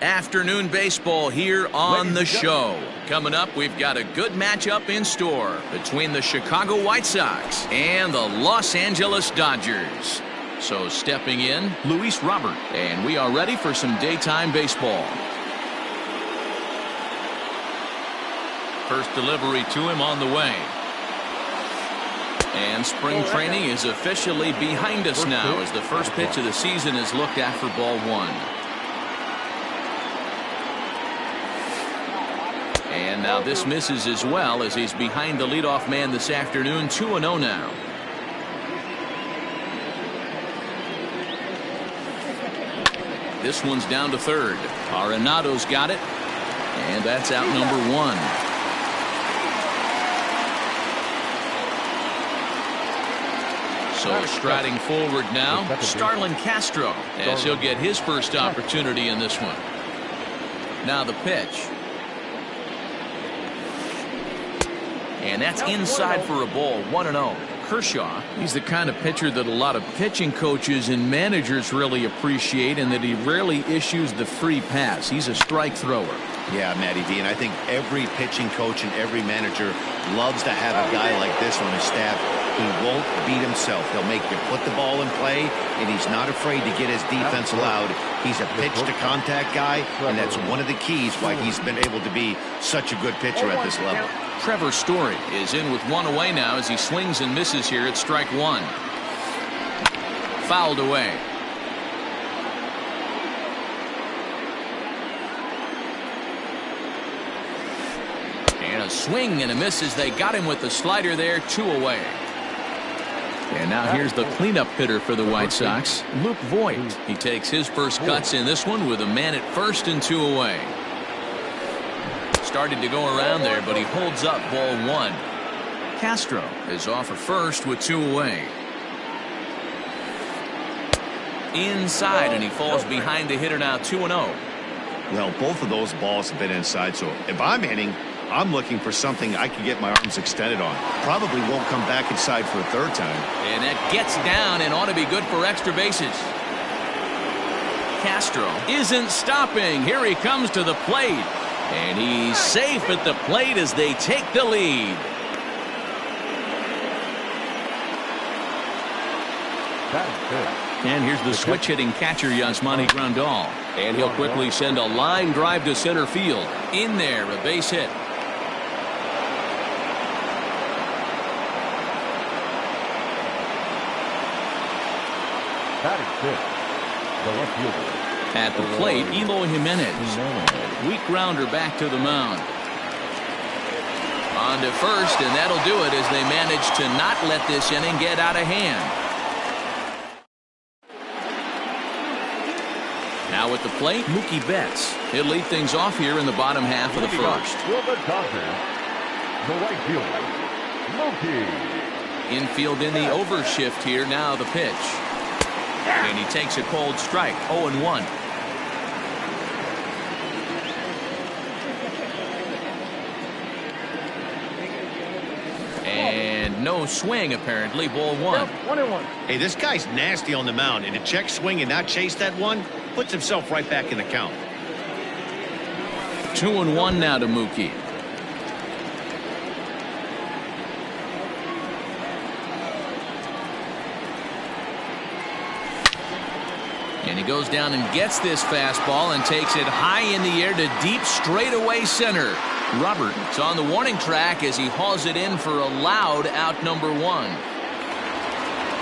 Afternoon baseball here on the show. Coming up, we've got a good matchup in store between the Chicago White Sox and the Los Angeles Dodgers. So stepping in, Luis Robert, and we are ready for some daytime baseball. First delivery to him on the way. And spring training is officially behind us now as the first pitch of the season is looked at for ball one. And now this misses as well as he's behind the leadoff man this afternoon, 2-0 now. This one's down to third. Arenado's got it. And that's out number one. So striding forward now, Starlin Castro, as he'll get his first opportunity in this one. Now the pitch. And that's inside for a ball, 1-0. Kershaw, he's the kind of pitcher that a lot of pitching coaches and managers really appreciate, and that he rarely issues the free pass. He's a strike thrower. Yeah, Matty D, and I think every pitching coach and every manager loves to have a guy like this on his staff. He won't beat himself. He'll make you put the ball in play, and he's not afraid to get his defense allowed. He's a pitch-to-contact guy, and that's one of the keys why he's been able to be such a good pitcher at this level. Trevor Story is in with one away now as he swings and misses here at strike one. Fouled away. And a swing and a miss as they got him with the slider there, 2 away. And now here's the cleanup hitter for the White Sox, Luke Voigt. He takes his first cuts in this one with a man at first and 2 away. Started to go around there, but he holds up ball one. Castro is off at first with 2 away. Inside, and he falls behind the hitter now, 2-0. Well, both of those balls have been inside, so if I'm hitting, I'm looking for something I can get my arms extended on. Probably won't come back inside for a third time. And that gets down and ought to be good for extra bases. Castro isn't stopping. Here he comes to the plate. And he's safe at the plate as they take the lead. And here's the switch-hitting catcher, Yasmani Grandal. And he'll quickly send a line drive to center field. In there, a base hit. At the plate, Eloy Jimenez. Weak grounder back to the mound. On to first, and that'll do it as they manage to not let this inning get out of hand. Now at the plate, Mookie Betts. He'll lead things off here in the bottom half of the first. Infield in the overshift here. Now the pitch. And he takes a cold strike, 0-1. And no swing, apparently, ball one. Hey, this guy's nasty on the mound, and to check swing and not chase that one, puts himself right back in the count. 2-1 now to Mookie. And he goes down and gets this fastball and takes it high in the air to deep straightaway center. Robert is on the warning track as he hauls it in for a loud out number one.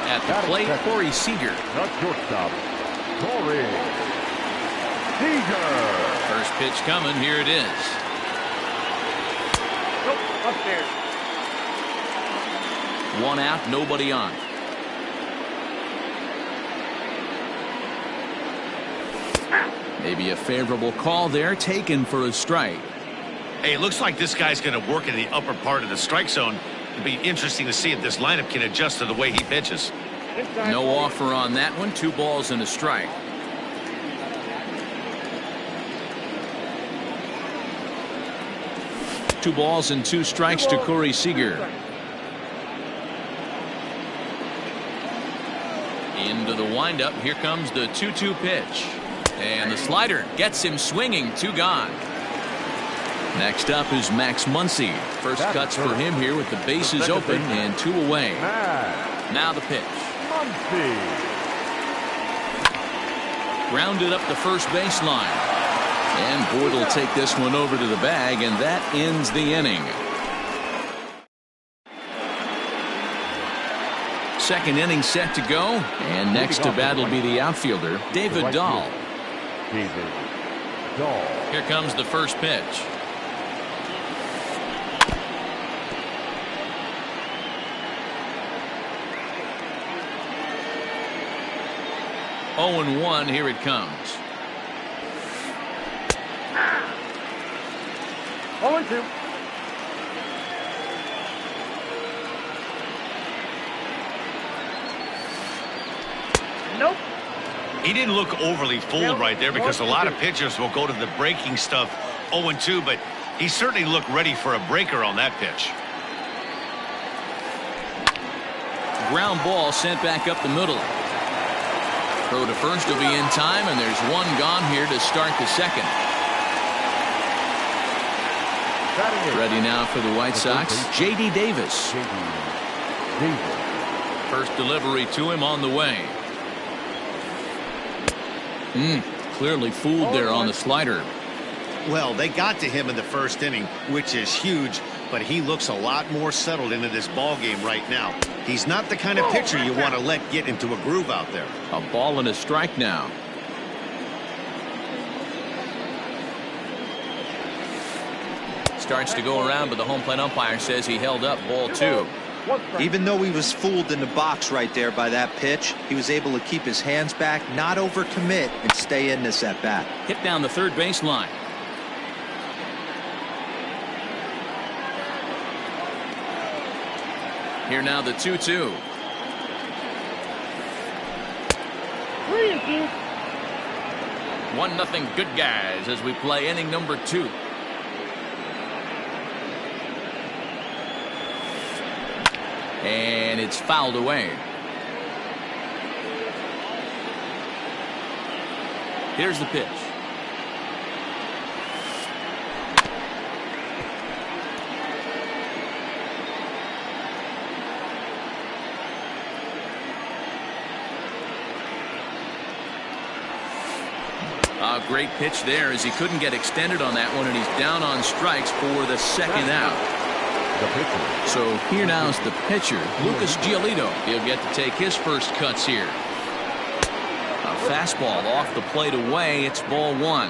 At the plate, Corey Seager. Shortstop, Corey Seager. First pitch coming. Here it is. Nope, upstairs. One out, nobody on. Maybe a favorable call there, taken for a strike. Hey, it looks like this guy's going to work in the upper part of the strike zone. It'll be interesting to see if this lineup can adjust to the way he pitches. No offer on that one. 2 balls and a strike. Two balls and 2 strikes to Corey Seager. Into the windup. Here comes the 2-2 pitch. And the slider gets him swinging, 2 gone. Next up is Max Muncy. First cuts for him here with the bases open and 2 away. Now the pitch. Grounded up the first baseline. And Boyd will take this one over to the bag, and that ends the inning. Second inning set to go, and next to bat will be the outfielder, David Dahl. Here comes the first pitch. Oh, and 1, here it comes. 0-2. Nope. He didn't look overly fooled right there because a lot of pitchers will go to the breaking stuff 0-2, but he certainly looked ready for a breaker on that pitch. Ground ball sent back up the middle. Throw to first will be in time, and there's 1 gone here to start the second. Ready now for the White Sox, J.D. Davis. First delivery to him on the way. Clearly fooled there on the slider. Well, they got to him in the first inning, which is huge, but he looks a lot more settled into this ball game right now. He's not the kind of pitcher you want to let get into a groove out there. A ball and a strike now. Starts to go around, but the home plate umpire says he held up ball 2. Even though he was fooled in the box right there by that pitch, he was able to keep his hands back, not overcommit, and stay in this at bat. Hit down the third baseline. Here now the 2-2. 3-2. 1-0 good guys as we play inning number 2. And it's fouled away. Here's the pitch. A great pitch there as he couldn't get extended on that one, and he's down on strikes for the second out. So here now is the pitcher, Lucas Giolito. He'll get to take his first cuts here. A fastball off the plate away. It's ball 1.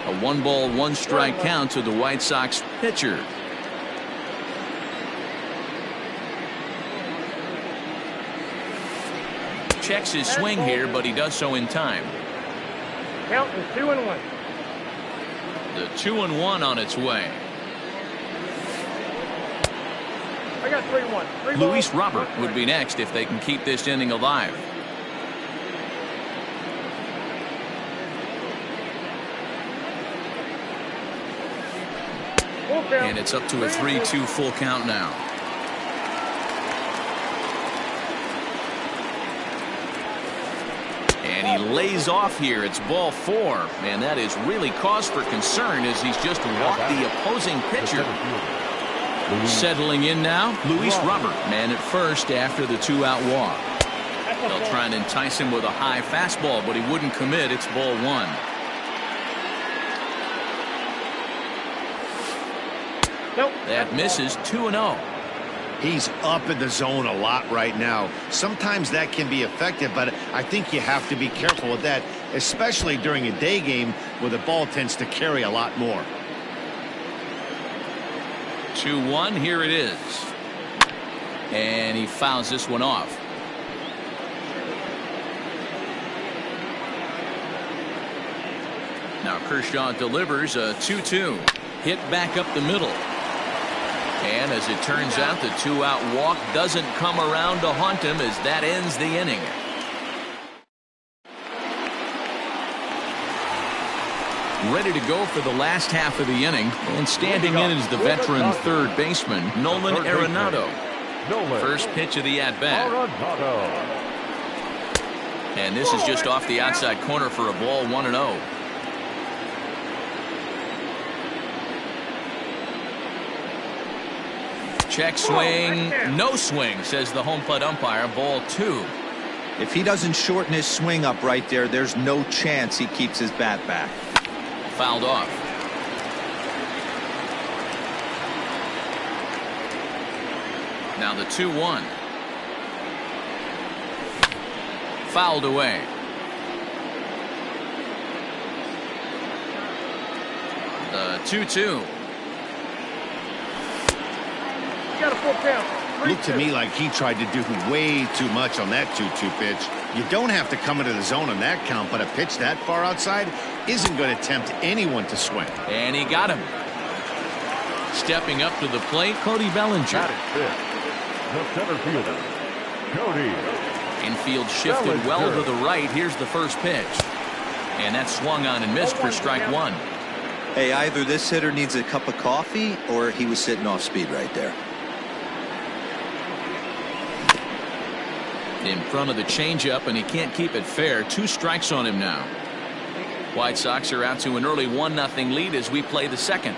A 1-ball, 1-strike count to the White Sox pitcher. Checks his swing here, but he does so in time. Count is 2-1. The 2-1 on its way. I got 3-1. Luis Robert would be next if they can keep this inning alive. And it's up to a 3-2 full count now. And he lays off here. It's ball 4. And that is really cause for concern as he's just walked the opposing pitcher. Settling in now, Luis Robert, man at first after the 2-out walk. They'll try and entice him with a high fastball, but he wouldn't commit. It's ball 1. That misses. 2-0. He's up in the zone a lot right now. Sometimes that can be effective, but I think you have to be careful with that, especially during a day game where the ball tends to carry a lot more. 2-1. Here it is. And he fouls this one off. Now Kershaw delivers a 2-2. Hit back up the middle. And as it turns out, the 2-out walk doesn't come around to haunt him as that ends the inning. Ready to go for the last half of the inning. And standing in is the veteran third baseman, Nolan Arenado. First pitch of the at-bat. And this is just off the outside corner for a ball, 1-0. Check swing, no swing, says the home plate umpire, ball 2. If he doesn't shorten his swing up right there, there's no chance he keeps his bat back. Fouled off. Now the 2-1. Fouled away. The 2-2. Got a full count. Looked to me like he tried to do way too much on that 2-2 pitch. You don't have to come into the zone on that count, but a pitch that far outside isn't going to tempt anyone to swing. And he got him. Stepping up to the plate, Cody Bellinger. The center fielder, Cody. Infield shifted well to the right. Here's the first pitch. And that swung on and missed for strike 1. Hey, either this hitter needs a cup of coffee or he was sitting off speed right there. In front of the changeup, and he can't keep it fair. 2 strikes on him now. White Sox are out to an early 1-0 lead as we play the second.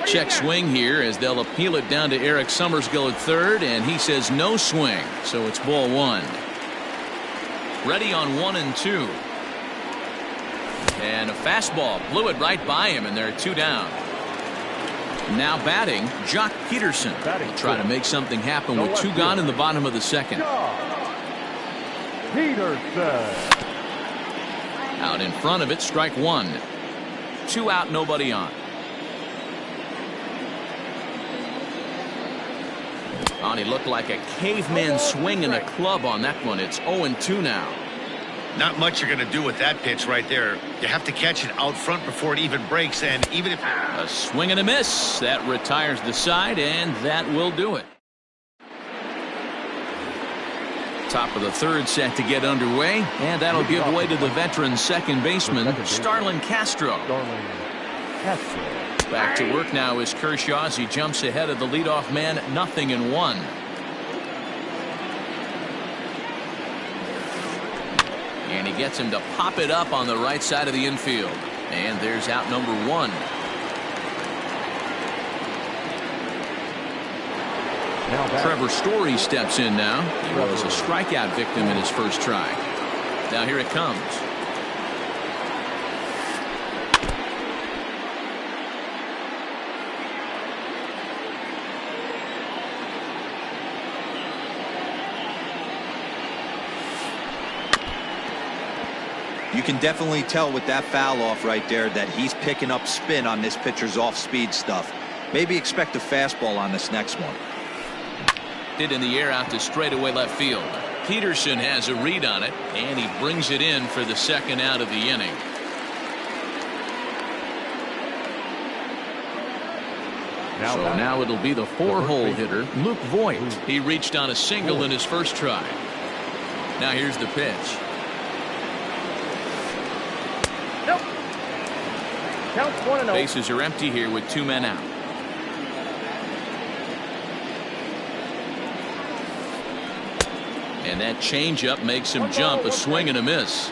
Check swing here as they'll appeal it down to Eric Summersgill at third, and he says no swing, so it's ball 1. Ready on 1-2. And a fastball blew it right by him, and there are 2 down. Now batting, Jock Peterson. Will try to make something happen with 2 gone in the bottom of the second. Peterson. Out in front of it, strike 1. 2 out, nobody on. He looked like a caveman swinging a club on that one. It's 0-2 now. Not much you're going to do with that pitch right there. You have to catch it out front before it even breaks, and even if... A swing and a miss. That retires the side, and that will do it. Top of the third set to get underway, and that'll give way to the veteran second baseman, Starlin Castro. Back to work now is Kershaw as he jumps ahead of the leadoff man, 0-1. And he gets him to pop it up on the right side of the infield. And there's out number 1. Trevor Story steps in now. He was a strikeout victim in his first try. Now here it comes. You can definitely tell with that foul off right there that he's picking up spin on this pitcher's off-speed stuff. Maybe expect a fastball on this next one. Hit in the air out to straightaway left field. Peterson has a read on it, and he brings it in for the second out of the inning. So now it'll be the 4-hole hitter, Luke Voigt. He reached on a single in his first try. Now here's the pitch. Nope. Counts 1-0. Bases are empty here with 2 men out. And that changeup makes him jump, a swing and a miss.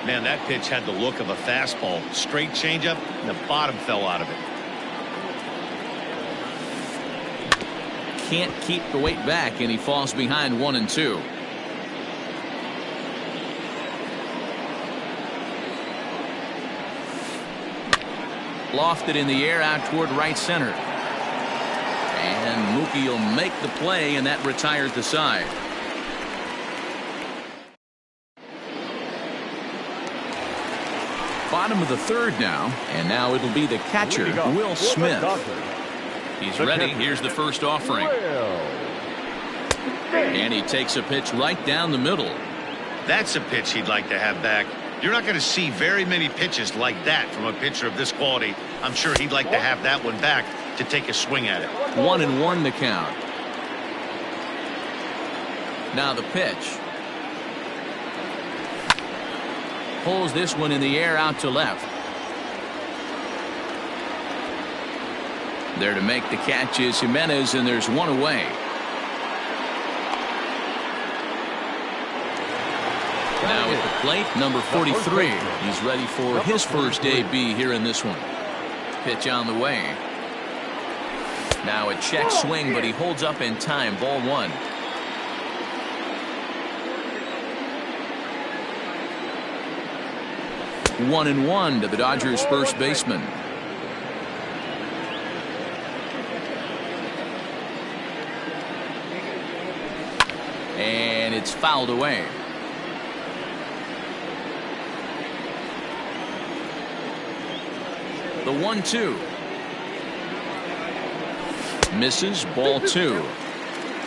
Man, that pitch had the look of a fastball. Straight changeup, and the bottom fell out of it. Can't keep the weight back, and he falls behind 1-2. Lofted in the air out toward right center. And Mookie will make the play, and that retires the side. Bottom of the third now, and now it'll be the catcher, Will Smith. He's ready. Here's the first offering. And he takes a pitch right down the middle. That's a pitch he'd like to have back. You're not going to see very many pitches like that from a pitcher of this quality. I'm sure he'd like to have that one back to take a swing at it. 1-1 the count. Now the pitch. Pulls this one in the air out to left. There to make the catch is Jimenez, and there's one away. Now at the plate, number 43. He's ready for his first AB here in this one. Pitch on the way. Now a check swing, but he holds up in time. Ball one. One and one to the Dodgers first baseman. And it's fouled away. The 1-2. Misses. Ball two.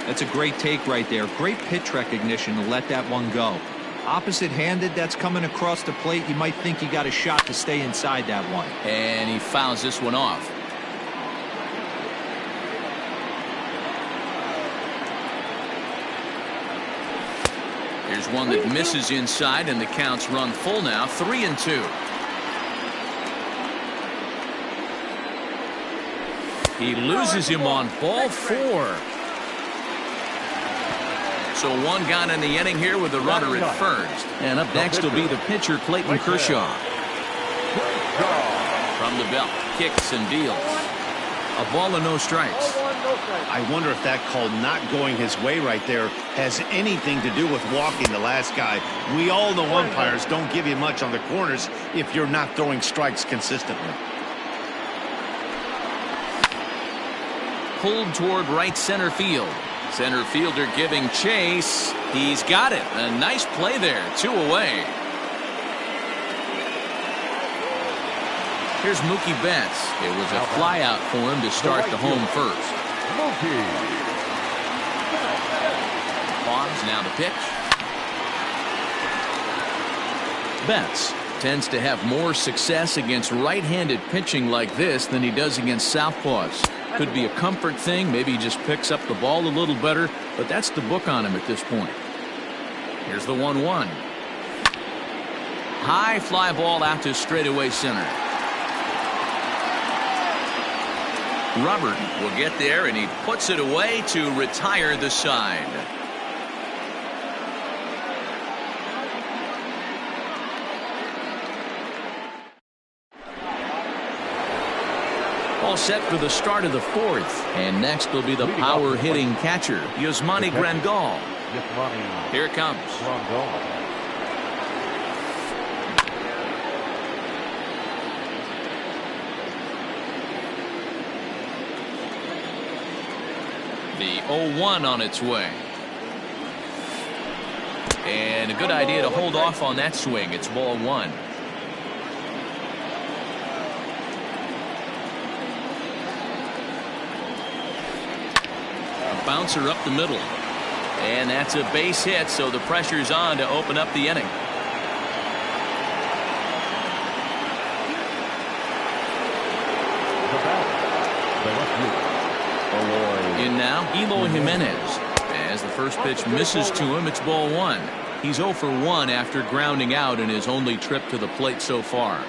That's a great take right there. Great pitch recognition to let that one go. Opposite-handed, that's coming across the plate. You might think he got a shot to stay inside that one. And he fouls this one off. Here's one that misses inside, and the count's run full now. 3-2. He loses him on ball four. So one gone in the inning here with the runner at first. And up next will be the pitcher, Clayton Kershaw. From the belt, kicks and deals. A ball and no strikes. I wonder if that call not going his way right there has anything to do with walking the last guy. We all know umpires don't give you much on the corners if you're not throwing strikes consistently. Pulled toward right center field. Center fielder giving chase. He's got it. A nice play there. 2 away. Here's Mookie Betts. It was a fly out for him to start the home first. Pause. Now the pitch. Betts tends to have more success against right-handed pitching like this than he does against southpaws. Could be a comfort thing. Maybe he just picks up the ball a little better, but that's the book on him at this point. Here's the 1-1. High fly ball out to straightaway center. Robert will get there, and he puts it away to retire the side. All set for the start of the fourth. And next will be the power hitting catcher, Yasmani Grandal. Here it comes. The 0-1 on its way. And a good idea to hold off on that swing. It's ball one. Bouncer up the middle, and that's a base hit, so the pressure's on to open up the inning. In now, Eloy Jimenez. As the first pitch misses to him, it's ball one. He's 0 for 1 after grounding out in his only trip to the plate so far.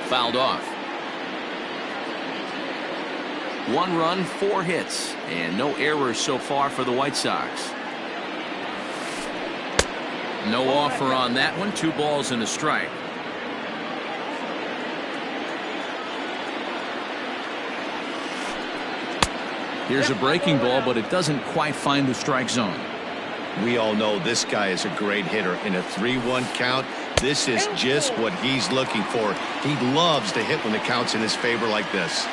Fouled off. 1 run, 4 hits, and no errors so far for the White Sox. No offer on that one. 2 balls and a strike. Here's a breaking ball, but it doesn't quite find the strike zone. We all know this guy is a great hitter. In a 3-1 count, this is just what he's looking for. He loves to hit when the count's in his favor like this.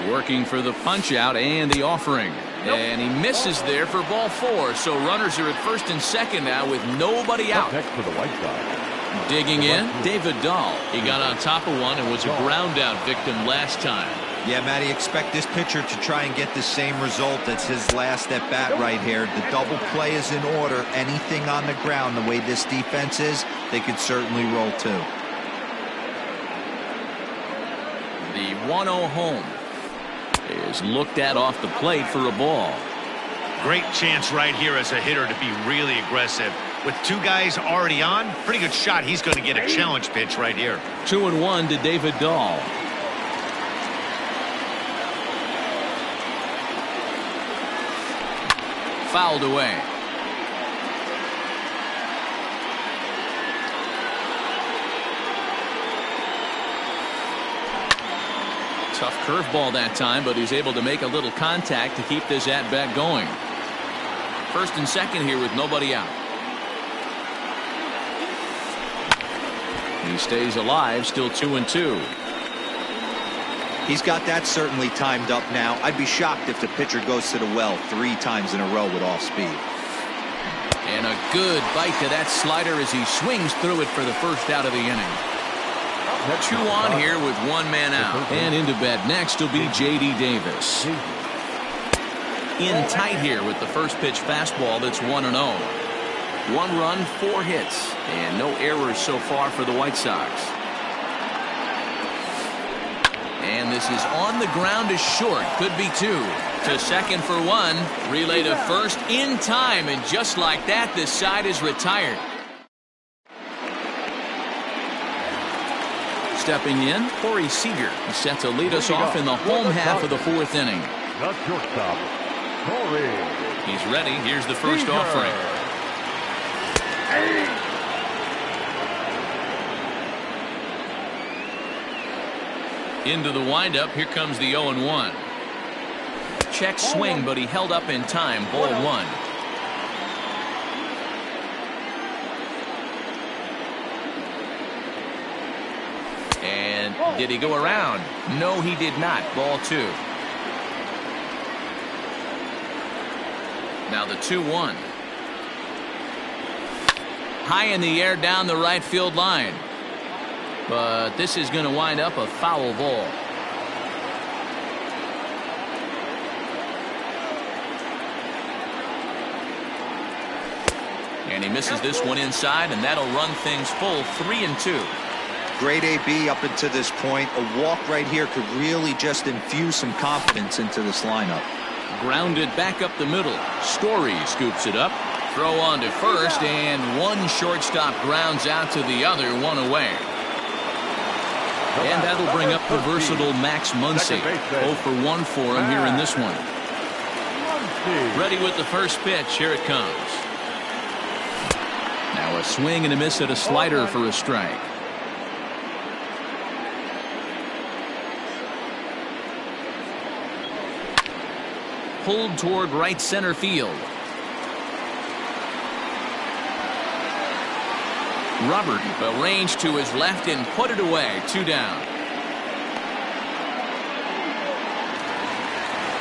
Working for the punch out and the offering. And he misses there for ball 4. So runners are at first and second now with nobody out. Next for the White Sox. Digging in, David Dahl. He got on top of one and was a ground out victim last time. Yeah, Matty, expect this pitcher to try and get the same result. That's his last at bat right here. The double play is in order. Anything on the ground, the way this defense is, they could certainly roll too. The 1-0 home is looked at off the plate for a ball. Great chance right here as a hitter to be really aggressive. With two guys already on, pretty good shot. He's going to get a challenge pitch right here. 2-1 to David Dahl. Fouled away. Tough curveball that time, but he's able to make a little contact to keep this at-bat going. First and second here with nobody out. He stays alive, still 2-2. He's got that certainly timed up now. I'd be shocked if the pitcher goes to the well 3 times in a row with off speed. And a good bite to that slider as he swings through it for the first out of the inning. 2 on here with 1 man out. And into bat next will be J.D. Davis. In tight here with the first pitch fastball that's 1-0. 1 run, 4 hits, and no errors so far for the White Sox. And this is on the ground to short. Could be 2. To second for 1. Relay to first in time, and just like that, this side is retired. Stepping in, Corey Seager. He's set to lead us off in the home half of the 4th inning. The shortstop, Corey. He's ready. Here's the first offering. Into the windup. Here comes the 0-1. Check swing, but he held up in time. Ball 1. And did he go around? No, he did not. Ball 2. Now the 2-1. High in the air down the right field line. But this is going to wind up a foul ball. And he misses this one inside, and that'll run things full 3-2. Great AB up until this point. A walk right here could really just infuse some confidence into this lineup. Grounded back up the middle. Story scoops it up. Throw on to first, and one shortstop grounds out to the other, 1 away. And that'll bring up the versatile Max Muncy. 0 for 1 for him here in this one. Ready with the first pitch. Here it comes. Now a swing and a miss at a slider for a strike. Pulled toward right center field. Robert arranged to his left and put it away. 2 down.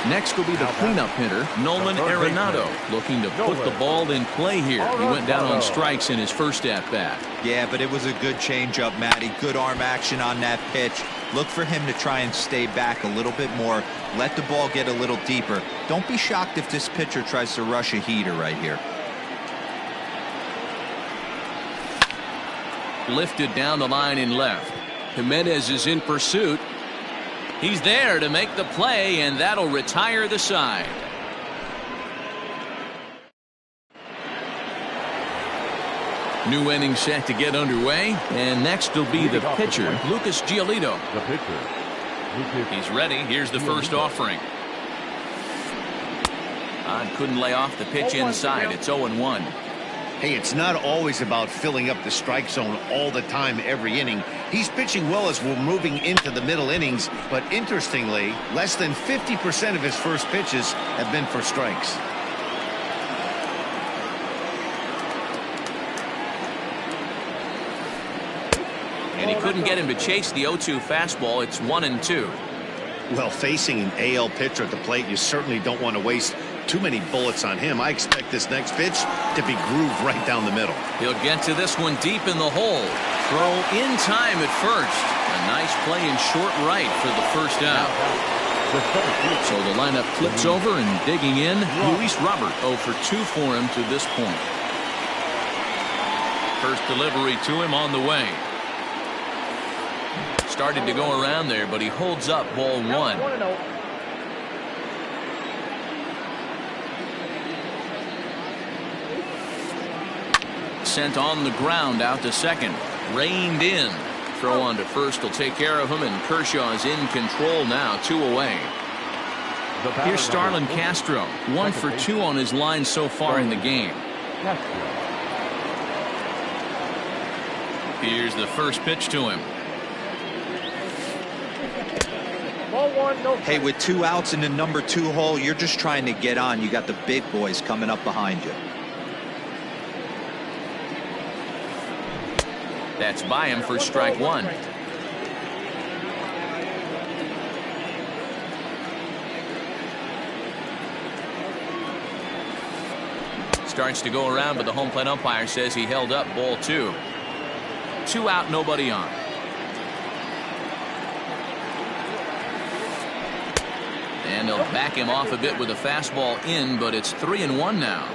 Next will be the cleanup hitter, Nolan Arenado, looking to put the ball in play here. He went down on strikes in his first at-bat. Yeah, but it was a good changeup, Matty. Good arm action on that pitch. Look for him to try and stay back a little bit more. Let the ball get a little deeper. Don't be shocked if this pitcher tries to rush a heater right here. Lifted down the line in left. Jimenez is in pursuit. He's there to make the play, and that'll retire the side. New inning set to get underway, and next will be the pitcher, Lucas Giolito. The pitcher. He's ready. Here's the first offering. Couldn't lay off the pitch inside. It's 0-1. Hey, it's not always about filling up the strike zone all the time every inning. He's pitching well as we're moving into the middle innings, but interestingly, less than 50% of his first pitches have been for strikes. And he couldn't get him to chase the 0-2 fastball. It's 1-2. Well, facing an AL pitcher at the plate, you certainly don't want to waste too many bullets on him. I expect this next pitch to be grooved right down the middle. He'll get to this one deep in the hole. Throw in time at first. A nice play in short right for the first out. So the lineup flips over, and digging in, Luis Robert. 0 for 2 for him to this point. First delivery to him on the way. Started to go around there, but he holds up. Ball 1. sent on the ground out to second. Reined in. Throw on to first will take care of him, and Kershaw is in control now, 2 away. Here's Starlin Castro, 1 for 2 on his line so far in the game. Here's the first pitch to him. Ball 1, no. Hey, with 2 outs in the number 2 hole, you're just trying to get on. You got the big boys coming up behind you. That's by him for strike 1. Starts to go around, but the home plate umpire says he held up. Ball 2. 2 out, nobody on. And they'll back him off a bit with a fastball in, but it's 3-1 now.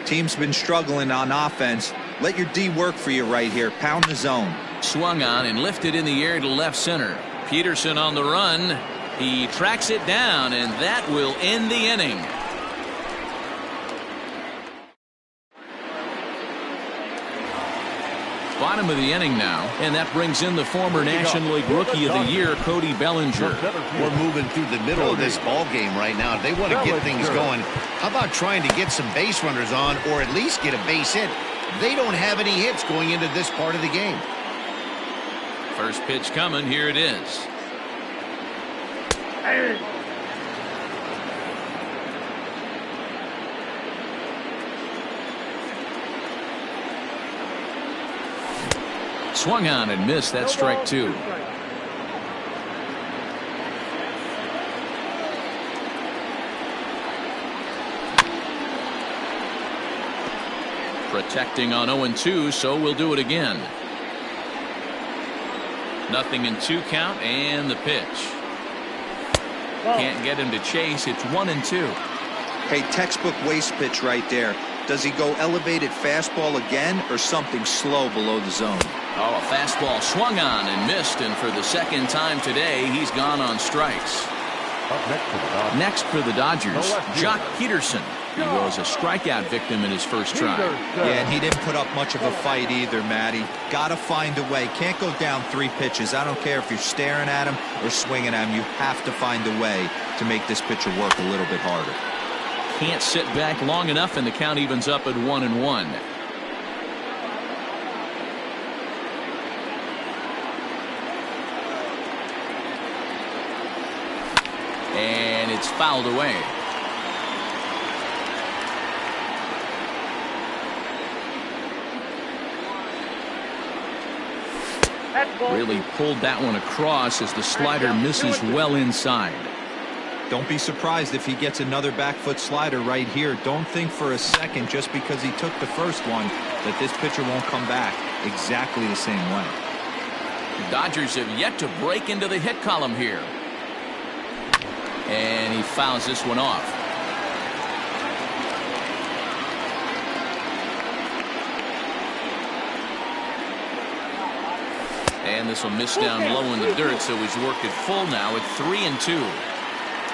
Team's been struggling on offense. Let your D work for you right here. Pound the zone. Swung on and lifted in the air to left center. Peterson on the run. He tracks it down, and that will end the inning. Bottom of the inning now, and that brings in the former National League Rookie of the Year, Cody Bellinger. We're moving through the middle of this ball game right now. They want to get things going. How about trying to get some base runners on, or at least get a base hit? They don't have any hits going into this part of the game. First pitch coming. Here it is. Swung on and missed. That's strike 2. Protecting on 0-2, so we'll do it again. 0-2 count, and the pitch. Can't get him to chase. It's 1-2. Hey, textbook waste pitch right there. Does he go elevated fastball again, or something slow below the zone? Oh, a fastball swung on and missed, and for the second time today, he's gone on strikes. Next for the Dodgers, Jock Peterson. He was a strikeout victim in his first try. Yeah, and he didn't put up much of a fight either, Matty. Gotta find a way. Can't go down 3 pitches. I don't care if you're staring at him or swinging at him. You have to find a way to make this pitcher work a little bit harder. Can't sit back long enough, and the count evens up at 1-1. And it's fouled away. Really pulled that one across as the slider misses well inside. Don't be surprised if he gets another back foot slider right here. Don't think for a second, just because he took the first one, that this pitcher won't come back exactly the same way. The Dodgers have yet to break into the hit column here. And he fouls this one off. And this will miss down low in the dirt, so he's worked it full now at 3-2.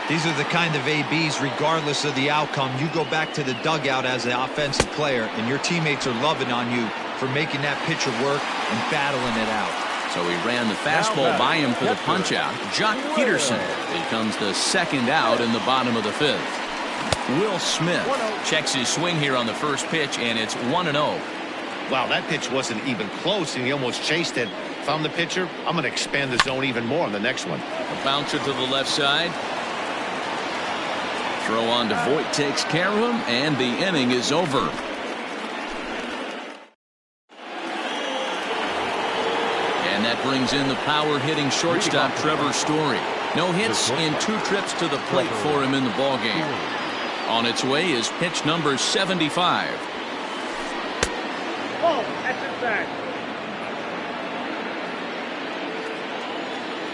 These are the kind of ABs, regardless of the outcome. You go back to the dugout as an offensive player, and your teammates are loving on you for making that pitcher work and battling it out. So he ran the fastball by him for the punch-out. Jock Peterson becomes the second out in the bottom of the 5th. Will Smith checks his swing here on the first pitch, and it's 1-0. Wow, that pitch wasn't even close, and he almost chased it. If I'm the pitcher, I'm going to expand the zone even more on the next one. A bouncer to the left side. Throw on to Voit takes care of him, and the inning is over. And that brings in the power-hitting shortstop Trevor Story. No hits in 2 trips to the plate for him in the ballgame. On its way is pitch number 75. Oh, that's inside.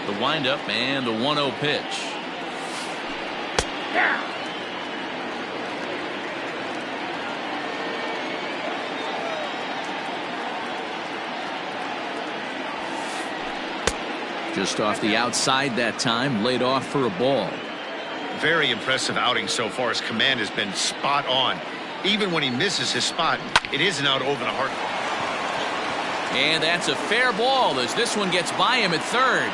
The windup and the 1-0 pitch. Yeah. Just off the outside that time, laid off for a ball. Very impressive outing so far. His command has been spot on. Even when he misses his spot, it isn't out over the heart. And that's a fair ball as this one gets by him at third.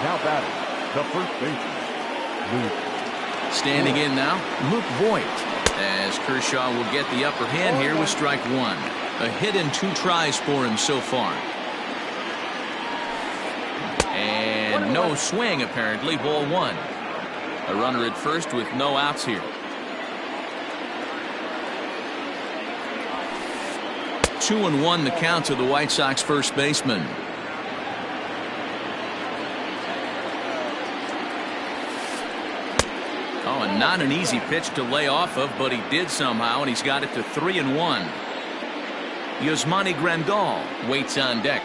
Now batting, the first baseman, Luke. Standing in now, Luke Voigt, as Kershaw will get the upper hand here with strike one. A hit and 2 tries for him so far. And no swing, apparently. Ball one. A runner at first with no outs here. 2-1 the count to the White Sox first baseman. Oh, and not an easy pitch to lay off of, but he did somehow, and he's got it to 3-1. Yasmani Grandal waits on deck.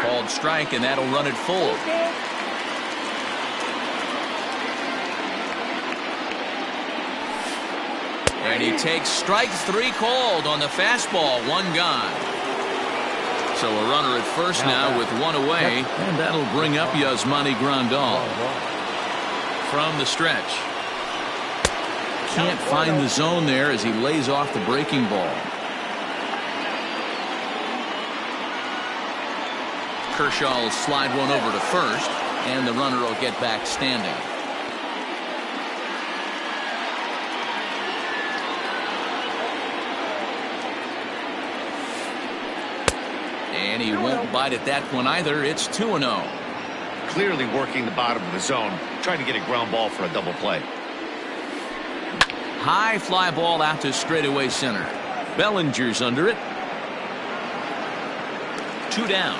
Called strike, and that'll run it full. And he takes strike 3 called on the fastball. 1 gone. So a runner at first now with 1 away, and that'll bring up Yasmani Grandal. From the stretch. Can't find the zone there as he lays off the breaking ball. Kershaw will slide one over to first, and the runner will get back standing. And he won't bite at that one either. It's 2-0. Clearly working the bottom of the zone, trying to get a ground ball for a double play. High fly ball out to straightaway center. Bellinger's under it. 2 down.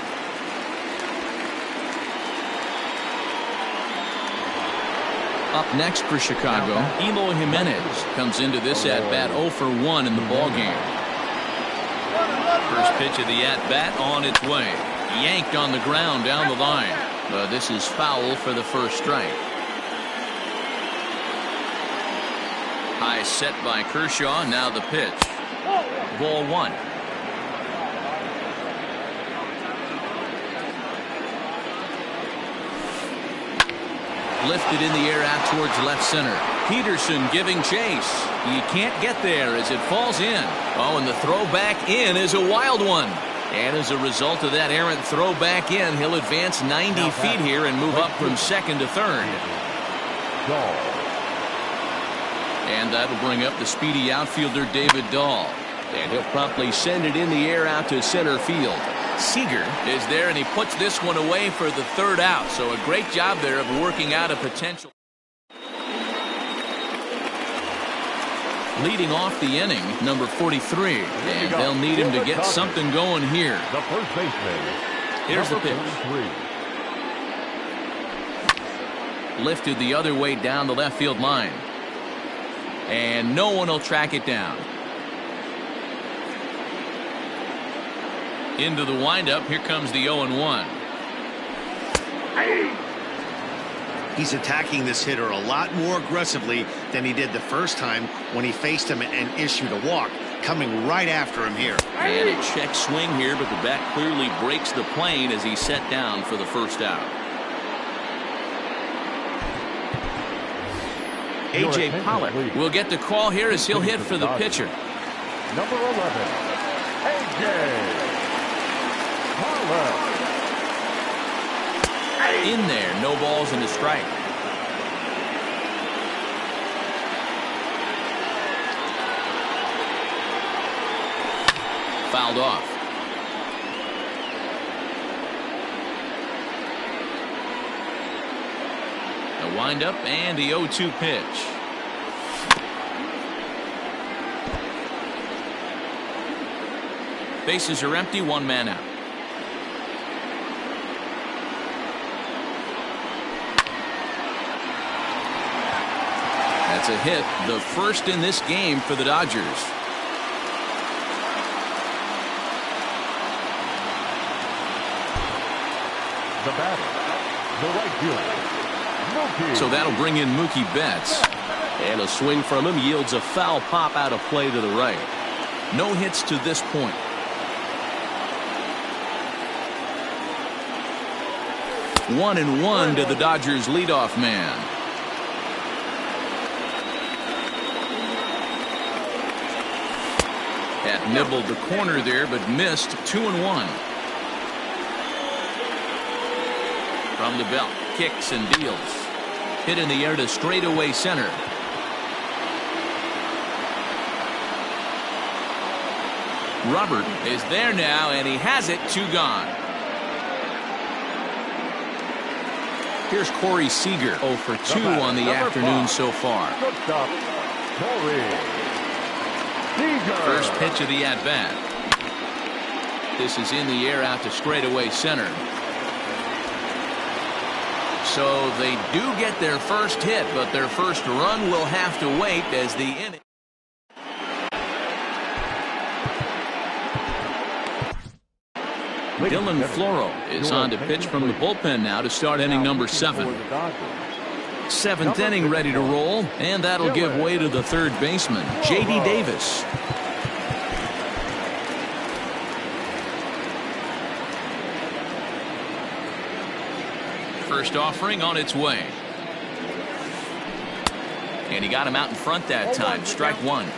Up next for Chicago, Eloy Jimenez comes into this at-bat 0 for 1 in the ballgame. First pitch of the at-bat on its way. Yanked on the ground down the line. This is foul for the first strike. High set by Kershaw. Now the pitch. Ball 1. Lifted in the air out towards left center. Peterson giving chase. He can't get there as it falls in. Oh, and the throw back in is a wild one. And as a result of that errant throw back in, he'll advance 90 feet here and move up from second to third. And that'll bring up the speedy outfielder David Dahl. And he'll promptly send it in the air out to center field. Seager is there, and he puts this one away for the third out. So a great job there of working out a potential. Leading off the inning, number 43. And they'll need him to get something going here. The first baseman. Here's the pitch. 43. Lifted the other way down the left field line. And no one will track it down. Into the windup. Here comes the 0-1. He's attacking this hitter a lot more aggressively than he did the first time when he faced him and issued a walk. Coming right after him here. And a check swing here, but the bat clearly breaks the plane as he's set down for the first out. A.J. Pollock will get the call here as he'll hit for the pitcher. Number 11, A.J. Pollock. In there, no balls and a strike. Fouled off. A windup and the 0-2 pitch. Bases are empty, 1 man out. That's a hit, the first in this game for the Dodgers. The batter, the right fielder, Mookie. So that'll bring in Mookie Betts. And a swing from him yields a foul pop out of play to the right. No hits to this point. 1-1 to the Dodgers leadoff man. Had nibbled the corner there, but missed. 2-1. From the belt, kicks and deals. Hit in the air to straightaway center. Robert is there now, and he has it. 2 gone. Here's Corey Seager, 0 for 2 on the afternoon so far. First pitch of the at-bat. This is in the air out to straightaway center. So they do get their first hit, but their first run will have to wait as the inning. Dylan Floro is on to pitch from the bullpen now to start inning number 7. 7th inning ready to roll, and that'll give way to the third baseman, J.D. Davis. First offering on its way. And he got him out in front that time. Strike 1.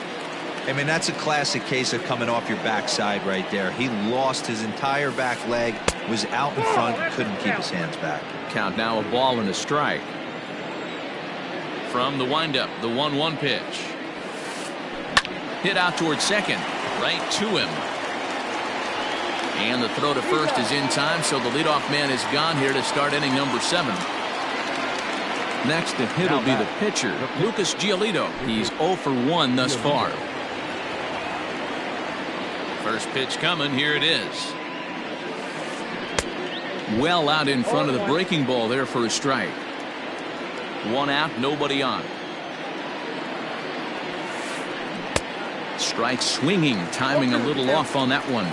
I mean, that's a classic case of coming off your backside right there. He lost his entire back leg, was out in front, couldn't keep his hands back. Count now, a ball and a strike. From the windup, the 1-1 pitch. Hit out towards second, right to him. And the throw to first is in time, so the leadoff man is gone here to start inning number 7. Next to hit will be the pitcher, Lucas Giolito. He's 0 for 1 thus far. First pitch coming, here it is. Well out in front of the breaking ball there for a strike. 1 out, nobody on. Strike swinging, timing a little off on that one.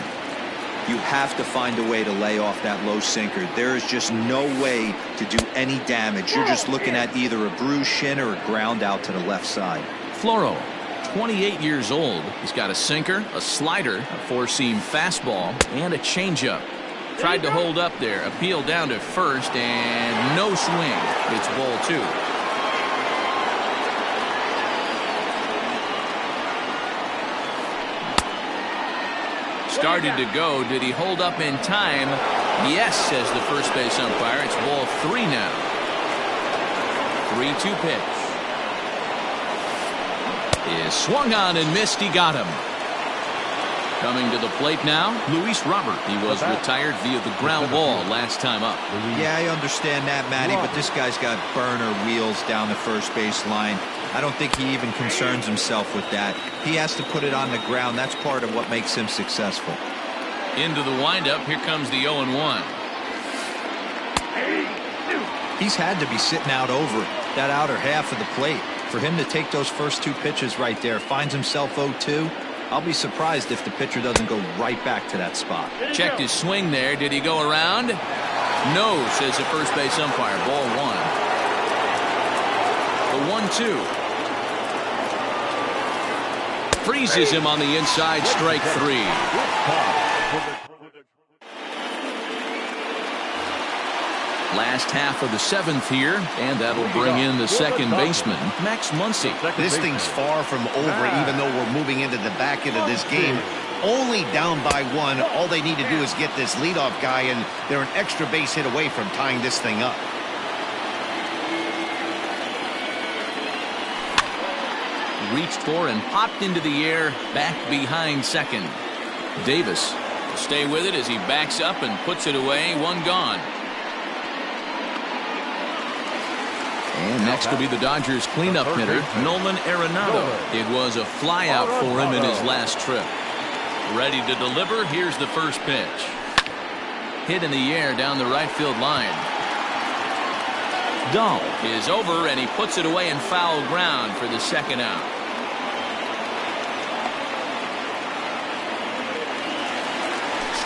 You have to find a way to lay off that low sinker. There is just no way to do any damage. You're just looking at either a bruised shin or a ground out to the left side. Floro, 28 years old. He's got a sinker, a slider, a four-seam fastball, and a changeup. Tried to hold up there, appealed down to first, and no swing. It's ball 2. Started to go. Did he hold up in time? Yes, says the first base umpire. It's ball 3 now. 3-2 pitch. Is swung on and missed. He got him. Coming to the plate now, Luis Robert. He was retired via the ground ball last time up. Yeah, I understand that, Matty, but this guy's got burner wheels down the first base line. I don't think he even concerns himself with that. He has to put it on the ground. That's part of what makes him successful. Into the windup. Here comes the 0-1. He's had to be sitting out over that outer half of the plate. For him to take those first 2 pitches right there, finds himself 0-2. I'll be surprised if the pitcher doesn't go right back to that spot. Checked his swing there. Did he go around? No, says the first base umpire. Ball 1. The 1-2. Freezes him on the inside. Strike 3. Last half of the 7th here, and that'll bring in the second baseman, Max Muncy. This thing's far from over, even though we're moving into the back end of this game. Only down by 1. All they need to do is get this leadoff guy, and they're an extra base hit away from tying this thing up. Reached for and popped into the air, back behind second. Davis will stay with it as he backs up and puts it away. 1 gone. And next will be the Dodgers cleanup hitter, Nolan Arenado. It was a flyout for him in his last trip. Ready to deliver. Here's the first pitch. Hit in the air down the right field line. Dahl is over, and he puts it away in foul ground for the second out.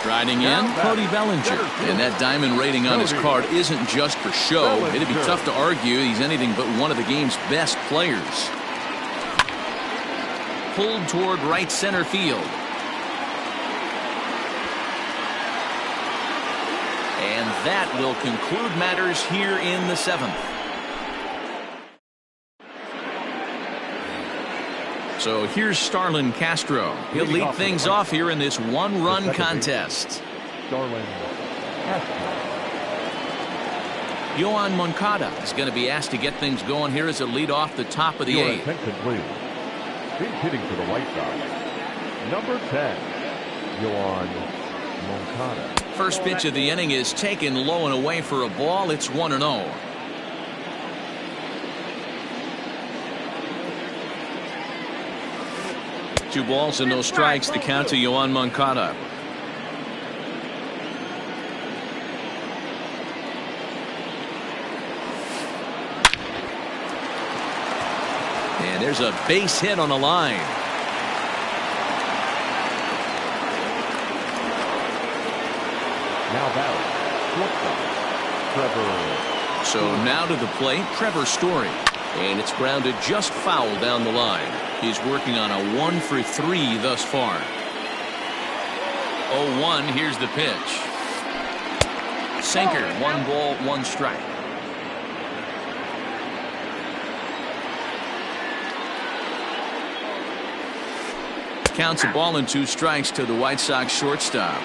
Striding in, Cody Bellinger. And that diamond rating on his card isn't just for show. It'd be tough to argue he's anything but one of the game's best players. Pulled toward right center field. And that will conclude matters here in the 7th. So here's Starlin Castro. He'll lead things off here in this one-run contest. Starlin Castro. Yoan Moncada is going to be asked to get things going here as a lead off the top of the 8th. Attention, please. Big hitting for the White Sox. Number 10, Yoan Moncada. First pitch of the inning is taken low and away for a ball. It's 1-0. Two balls and no strikes. The count to Yoan Moncada. And there's a base hit on the line. Now batting, Trevor. So now to the plate, Trevor Story. And it's grounded just foul down the line. He's working on a 1-for-3 thus far. 0-1, here's the pitch. Sinker, 1 ball, 1 strike. Counts a ball and 2 strikes to the White Sox shortstop.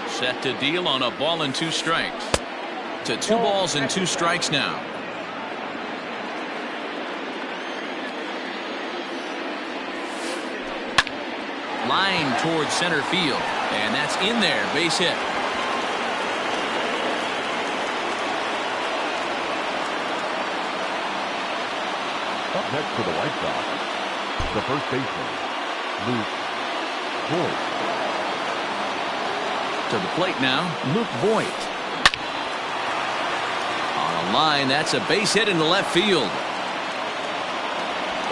Set to deal on a ball and 2 strikes. To 2 balls and 2 strikes now. Line towards center field. And that's in there. Base hit. Up next for the White Sox, the first baseman, Luke Voigt. To the plate now, Luke Voigt. On a line, that's a base hit into left field.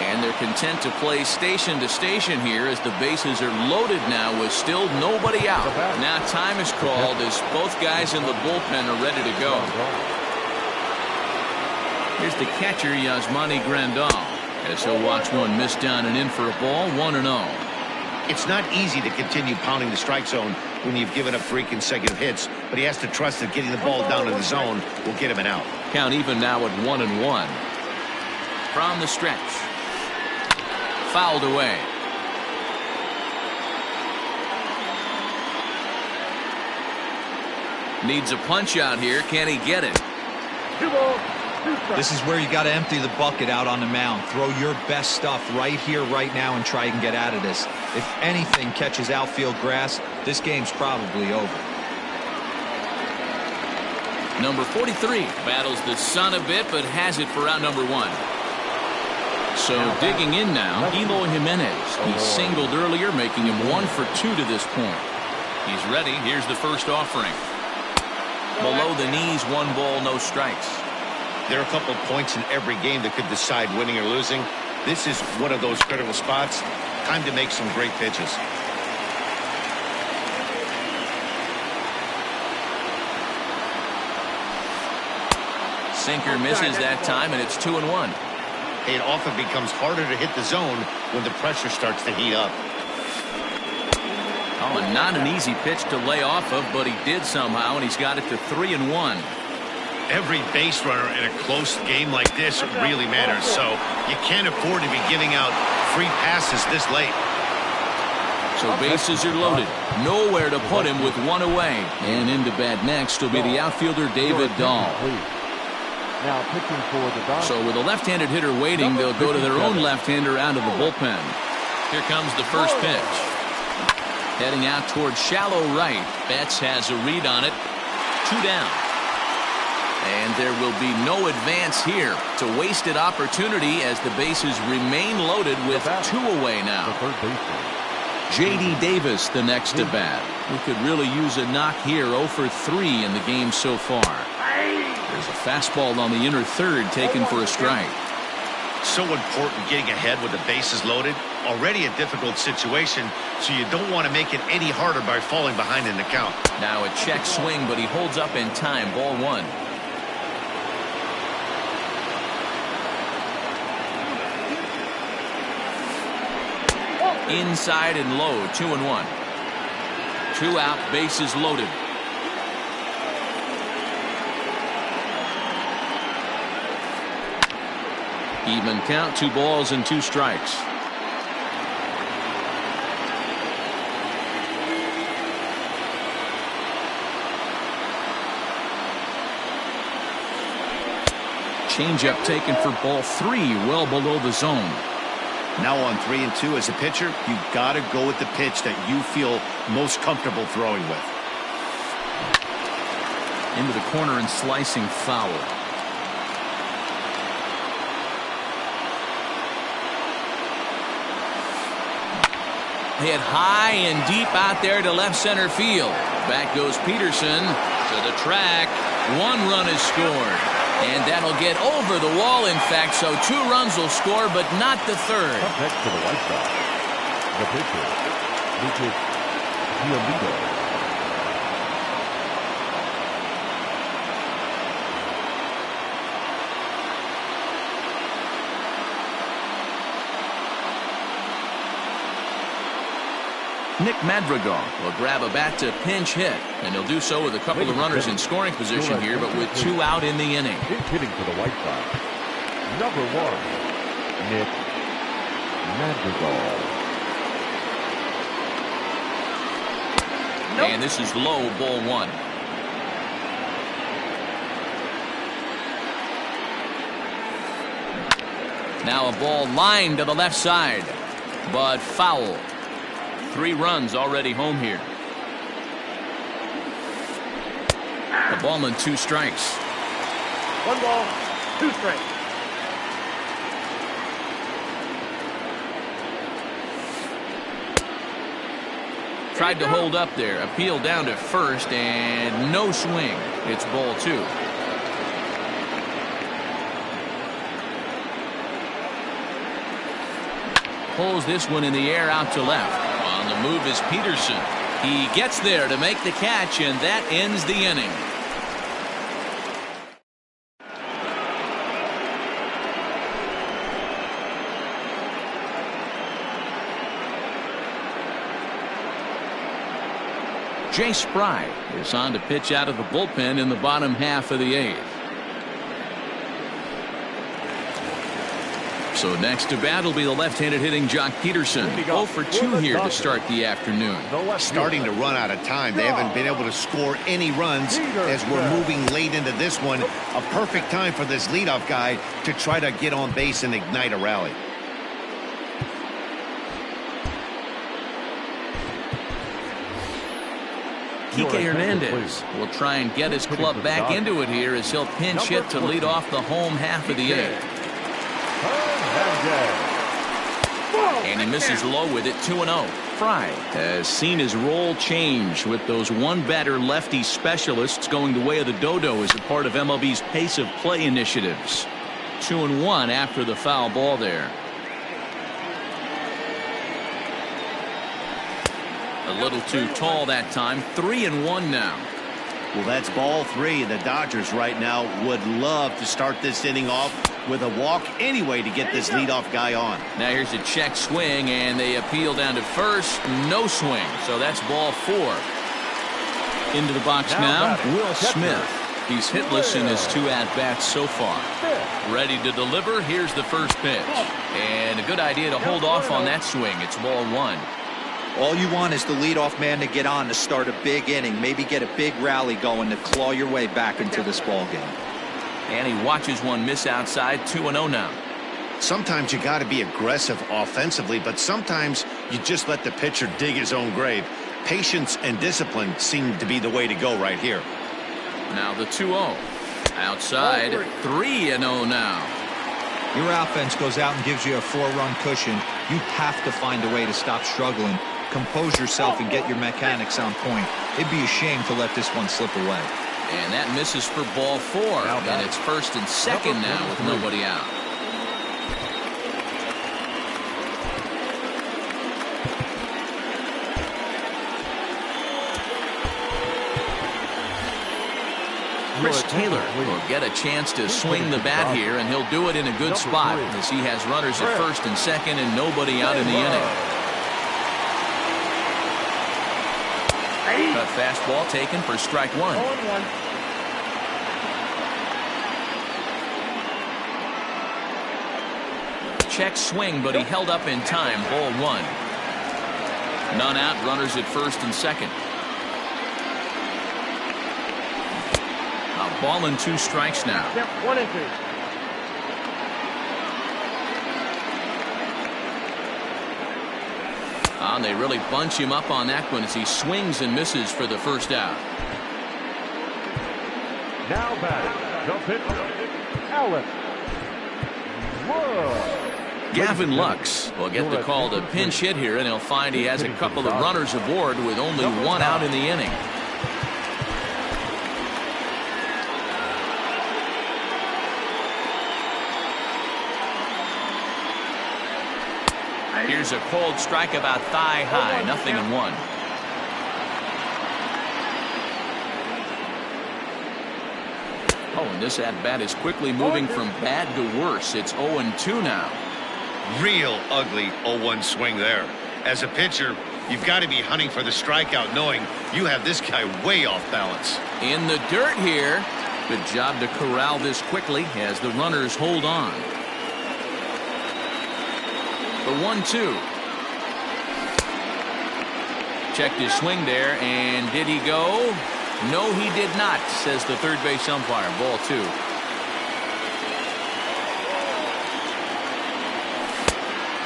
And they're content to play station to station here as the bases are loaded now with still nobody out. Now time is called as both guys in the bullpen are ready to go. Here's the catcher, Yasmani Grandal, as he'll watch one miss down and in for a ball, 1-0. It's not easy to continue pounding the strike zone when you've given up 3 consecutive hits, but he has to trust that getting the ball down in the zone will get him an out. Count even now at 1-1. From the stretch. Fouled away. Needs a punch out here. Can he get it? 2 balls. This is where you got to empty the bucket out on the mound. Throw your best stuff right here, right now, and try and get out of this. If anything catches outfield grass, this game's probably over. Number 43 battles the sun a bit, but has it for out number 1. So digging in now, Eloy Jimenez. He singled earlier, making him 1 for 2 to this point. He's ready. Here's the first offering. Below the knees, 1 ball, no strikes. There are a couple of points in every game that could decide winning or losing. This is one of those critical spots. Time to make some great pitches. Sinker misses that time, and it's 2-1. It often becomes harder to hit the zone when the pressure starts to heat up. Oh, and not an easy pitch to lay off of, but he did somehow, and he's got it to 3-1. Every base runner in a close game like this really matters, so you can't afford to be giving out free passes this late. So bases are loaded. Nowhere to put him with 1 away. And into bat next will be the outfielder David Dahl. Now pitching for the Dodgers. So with a left-handed hitter waiting, they'll go to their own left-hander out of the bullpen. Here comes the first pitch. Heading out towards shallow right. Betts has a read on it. 2 down. And there will be no advance here. It's a wasted opportunity as the bases remain loaded with 2 away now. J.D. Davis the next to bat. We could really use a knock here. 0 for 3 in the game so far. There's a fastball on the inner third taken for a strike. So important getting ahead with the bases loaded. Already a difficult situation, so you don't want to make it any harder by falling behind in the count. Now a check swing, but he holds up in time. Ball 1. Inside and low, 2-1. 2 out, bases loaded. Even count, 2 balls and 2 strikes. Changeup taken for ball 3, well below the zone. Now on 3-2 as a pitcher, you've got to go with the pitch that you feel most comfortable throwing with. Into the corner and slicing foul. Hit high and deep out there to left center field. Back goes Peterson to the track. 1 run is scored. And that'll get over the wall, in fact, so 2 runs will score, but not the 3rd. Up next to the White Sox, the pitcher, Lucas Giolito. Nick Madrigal will grab a bat to pinch hit, and he'll do so with a couple of runners in scoring position here, but with 2 out in the inning. Hitting for the White Sox, number 1, Nick Madrigal. And this is low, ball 1. Now a ball lined to the left side, but foul. 3 runs already home here. A ball and 2 strikes. 1 ball, 2 strikes. Tried to hold up there. Appeal down to first and no swing. It's ball 2. Pulls this one in the air out to left. On the move is Peterson. He gets there to make the catch, and that ends the inning. Jay Spry is on to pitch out of the bullpen in the bottom half of the 8th. So next to bat will be the left-handed hitting Jock Peterson. 0 for 2 here to start the afternoon. Starting to run out of time. They haven't been able to score any runs as we're moving late into this one. A perfect time for this leadoff guy to try to get on base and ignite a rally. Kike Hernandez will try and get his club back into it here as he'll pinch hit to lead off the home half of the 8th. And he misses low with it, 2-0. Fry has seen his role change with those 1-batter lefty specialists going the way of the dodo as a part of MLB's pace of play initiatives. 2-1 after the foul ball there. A little too tall that time. 3-1 now. Well, that's ball 3, and the Dodgers right now would love to start this inning off with a walk anyway to get this leadoff guy on. Now here's a check swing, and they appeal down to first. No swing, so that's ball 4. Into the box now, Will Smith. He's hitless in his 2 at-bats so far. Ready to deliver. Here's the first pitch. And a good idea to hold off on that swing. It's ball 1. All you want is the leadoff man to get on to start a big inning, maybe get a big rally going to claw your way back into this ball game. And he watches one miss outside. 2-0 now. Sometimes you got to be aggressive offensively, but sometimes you just let the pitcher dig his own grave. Patience and discipline seem to be the way to go right here. Now the 2-0. Outside. 3-0 now. Your offense goes out and gives you a 4-run cushion. You have to find a way to stop struggling, compose yourself, and get your mechanics on point. It'd be a shame to let this one slip away. And that misses for ball 4. And it's first and second now with nobody out. Chris Taylor will get a chance to swing the bat here, and he'll do it in a good spot as he has runners at first and second and nobody out in the inning. Cut fastball taken for strike one. 0-1. Check swing, but he held up in time. Ball one. None out, runners at first and second. A ball and 2 strikes now. Yep, 1-2. And they really bunch him up on that one as he swings and misses for the first out. Now batting, the pitcher, Alex Wood. Gavin Lux will get the call to pinch hit here, and he'll find he has a couple of runners aboard with only 1 out in the inning. Here's a cold strike about thigh high, 0-1. Oh, and this at-bat is quickly moving from bad to worse. It's 0-2 now. Real ugly 0-1 swing there. As a pitcher, you've got to be hunting for the strikeout, knowing you have this guy way off balance. In the dirt here. Good job to corral this quickly as the runners hold on. The 1-2. Checked his swing there, and did he go? No, he did not, says the third base umpire. Ball 2.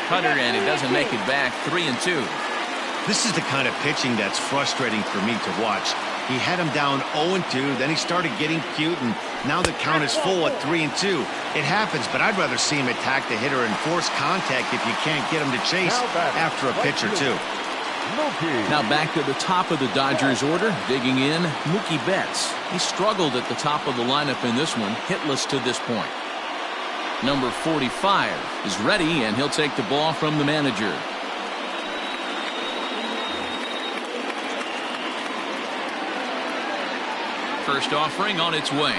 Cutter, and he doesn't make it back. 3-2. This is the kind of pitching that's frustrating for me to watch. He had him down 0-2, then he started getting cute, and now the count is full at 3-2. It happens, but I'd rather see him attack the hitter and force contact if you can't get him to chase after a pitch or two. Now back to the top of the Dodgers order, digging in, Mookie Betts. He struggled at the top of the lineup in this one, hitless to this point. Number 45 is ready, and he'll take the ball from the manager. First offering on its way.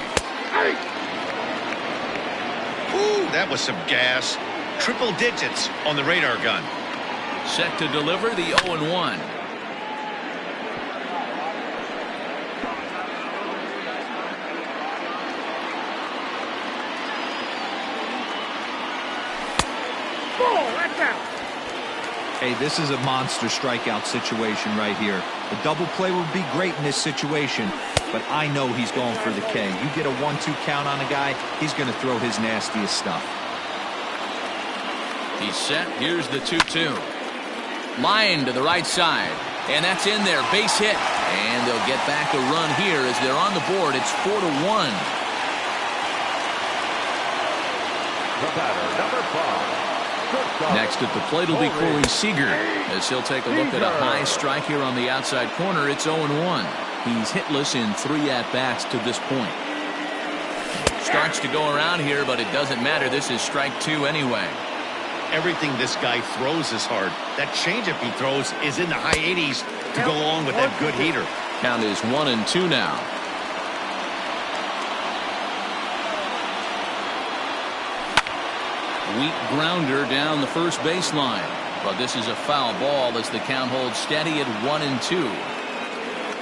Ooh, that was some gas. Triple digits on the radar gun. Set to deliver the 0-1. Hey, this is a monster strikeout situation right here. A double play would be great in this situation, but I know he's going for the K. You get a 1-2 count on a guy, he's going to throw his nastiest stuff. He's set. Here's the 2-2. Line to the right side, and that's in there. Base hit, and they'll get back a run here as they're on the board. It's 4-1. The batter, number 5. Next at the plate will be Corey Seager as he'll take a look at a high strike here on the outside corner. It's 0-1. He's hitless in 3 at-bats to this point. Starts to go around here, but it doesn't matter. This is strike 2 anyway. Everything this guy throws is hard. That changeup he throws is in the high 80s to go along with that good heater. Count is 1-2 now. Weak grounder down the first baseline, but this is a foul ball as the count holds steady at 1-2.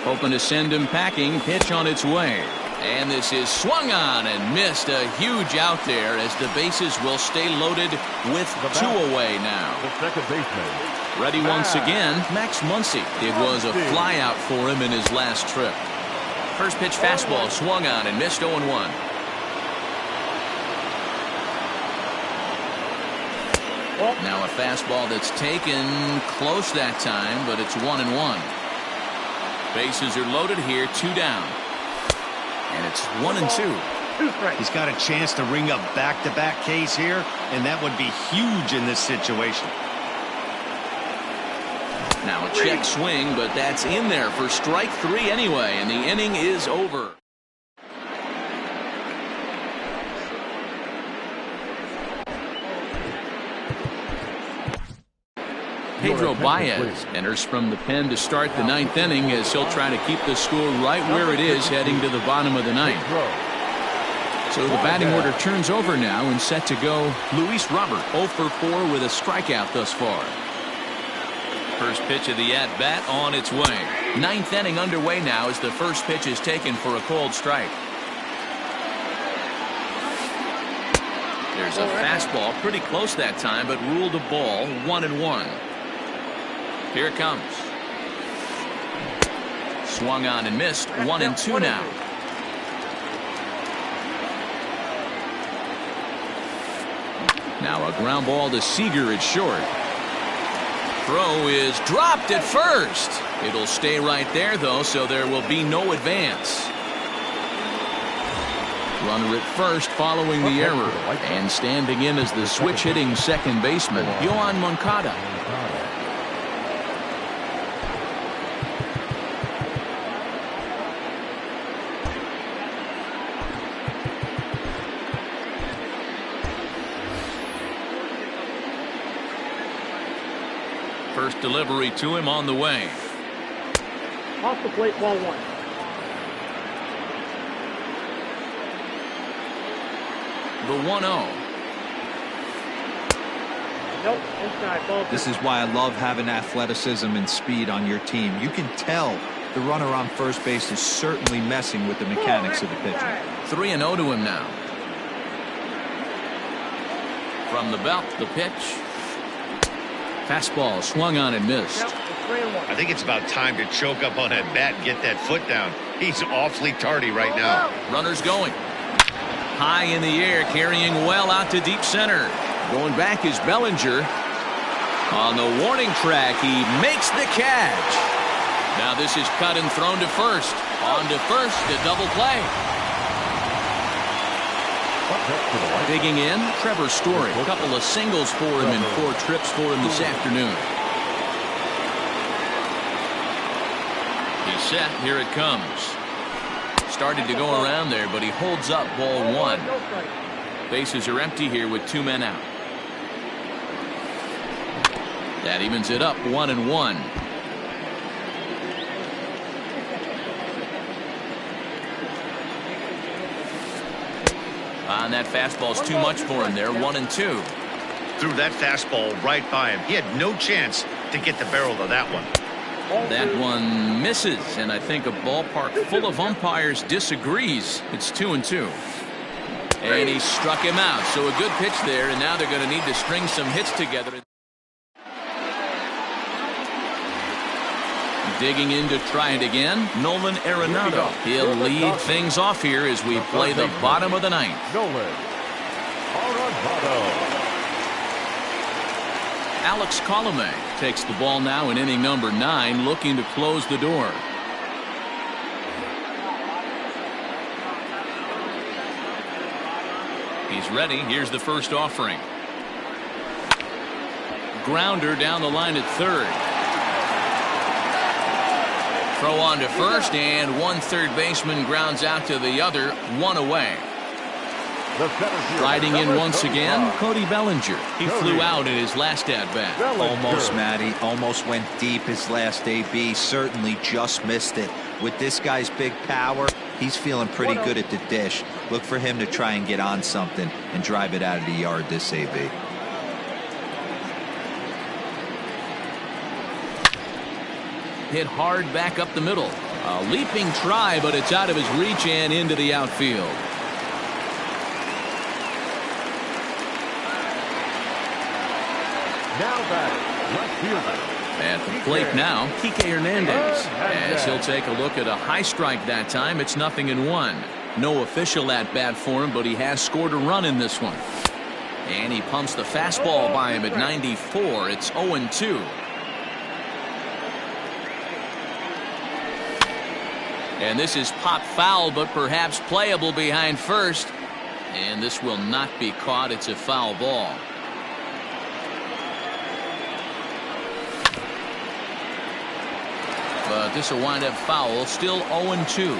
Hoping to send him packing. Pitch on its way, and this is swung on and missed. A huge out there as the bases will stay loaded with 2 away now. The second baseman. Ready once again, Max Muncy. It was a fly out for him in his last trip. First pitch fastball swung on and missed. 0-1. Now a fastball that's taken close that time, but it's 1-1. Bases are loaded here, 2 down. And it's 1-2. He's got a chance to ring up back-to-back Ks here, and that would be huge in this situation. Now a check swing, but that's in there for strike 3 anyway, and the inning is over. Pedro Baez enters from the pen to start the 9th inning as he'll try to keep the score right where it is heading to the bottom of the 9th. So the batting order turns over now and set to go. Luis Robert 0 for 4 with a strikeout thus far. First pitch of the at-bat on its way. Ninth inning underway now as the first pitch is taken for a cold strike. There's a fastball pretty close that time, but ruled a ball. 1-1. Here it comes. Swung on and missed. 1-2 now. Now a ground ball to Seager at short. Throw is dropped at first. It'll stay right there, though, so there will be no advance. Runner at first following the error. And standing in as the switch-hitting second baseman, Yoan Moncada. First delivery to him on the way. Off the plate, ball 1. The 1-0. Nope, inside, ball 2. This is why I love having athleticism and speed on your team. You can tell the runner on first base is certainly messing with the mechanics of the pitcher. 3-0 to him now. From the belt, the pitch. Fastball swung on and missed. Yep, it's 3-1. I think it's about time to choke up on that bat and get that foot down. He's awfully tardy right now. Runners going. High in the air, carrying well out to deep center. Going back is Bellinger. On the warning track, he makes the catch. Now this is cut and thrown to first. On to first, a double play. Digging in, Trevor Story. A couple of singles for him and 4 trips for him this afternoon. He's set. Here it comes. Started to go around there, but he holds up ball 1. Bases are empty here with 2 men out. That evens it up 1-1. And that fastball's too much for him there. 1-2. Threw that fastball right by him. He had no chance to get the barrel of that one. That one misses, and I think a ballpark full of umpires disagrees. It's 2-2. And he struck him out. So a good pitch there, and now they're going to need to string some hits together. Digging in to try it again, Nolan Arenado. He'll lead things off here as we play the bottom of the 9th. Nolan Arenado. Alex Colomé takes the ball now in inning number 9, looking to close the door. He's ready. Here's the first offering. Grounder down the line at third. Throw on to first, and one third baseman grounds out to the other. 1 away. Riding in once again, Cody Bellinger. He flew out in his last at-bat. Almost, Matty. Almost went deep his last AB. Certainly just missed it. With this guy's big power, he's feeling pretty good at the dish. Look for him to try and get on something and drive it out of the yard this AB. Hit hard back up the middle. A leaping try, but it's out of his reach and into the outfield. Now batting, left fielder. At the plate now, Kike Hernandez. As he'll take a look at a high strike that time, it's 0-1. No official at bat for him, but he has scored a run in this one. And he pumps the fastball by him at 94. It's 0-2. And this is pop foul, but perhaps playable behind first. And this will not be caught. It's a foul ball. But this will wind up foul. Still 0-2.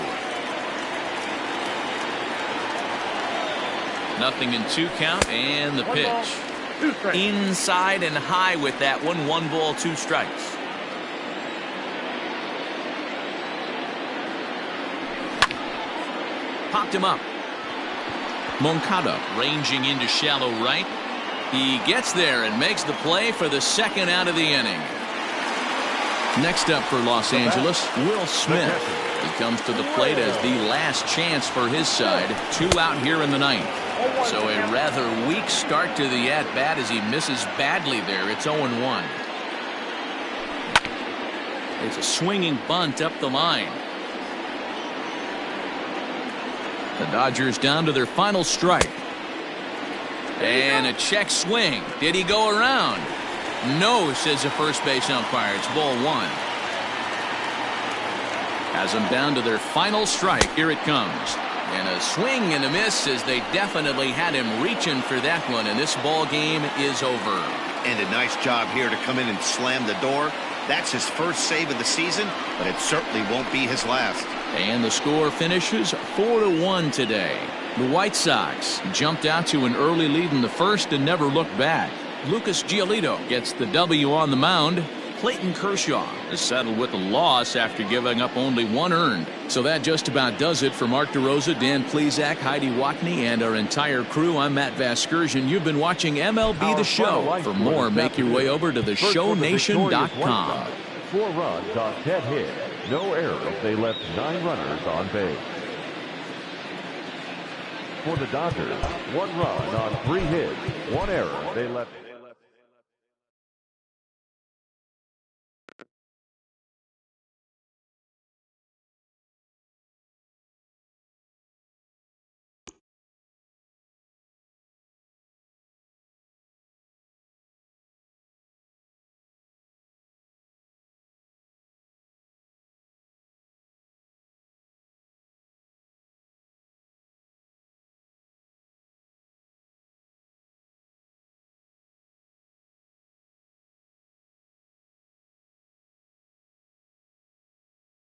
0-2 count, and the pitch. Inside and high with that one. 1 ball, 2 strikes. Popped him up. Moncada ranging into shallow right. He gets there and makes the play for the second out of the inning. Next up for Los Angeles, Will Smith. He comes to the plate as the last chance for his side. 2 out here in the ninth. So a rather weak start to the at-bat as he misses badly there. It's 0-1. It's a swinging bunt up the line. The Dodgers down to their final strike. And a check swing. Did he go around? No, says the first base umpire. It's ball 1. Has them down to their final strike. Here it comes. And a swing and a miss as they definitely had him reaching for that one. And this ball game is over. And a nice job here to come in and slam the door. That's his first save of the season, but it certainly won't be his last. And the score finishes 4-1 today. The White Sox jumped out to an early lead in the first and never looked back. Lucas Giolito gets the W on the mound. Clayton Kershaw is settled with a loss after giving up only 1 earned. So that just about does it for Mark DeRosa, Dan Plezak, Heidi Watney, and our entire crew. I'm Matt Vasgersian. You've been watching MLB The Show. For more, make your way over to theshownation.com. 4 runs on 10 hits. No errors. They left 9 runners on base. For the Dodgers, 1 run on 3 hits. 1 error. They left